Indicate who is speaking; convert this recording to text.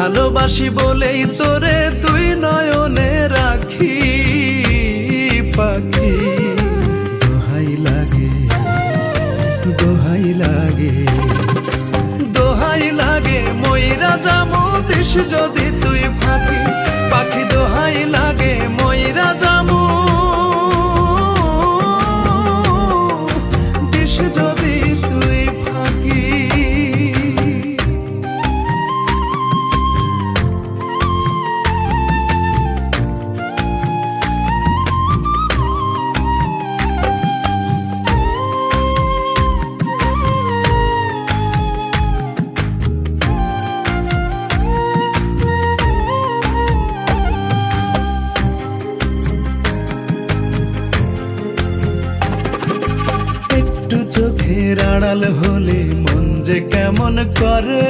Speaker 1: ভালোবাসি বলেই তোরে তুই নয়নে রাখি পাখি। দোহাই লাগে দোহাই লাগে দোহাই লাগে ময়রা জামু দিস যদি তুই ফাঁকি পাখি। দোহাই লাগে ময়রা জামু দিস যদি তুই ফাঁকি। চোখের আড়াল হলে মন যে কেমন করে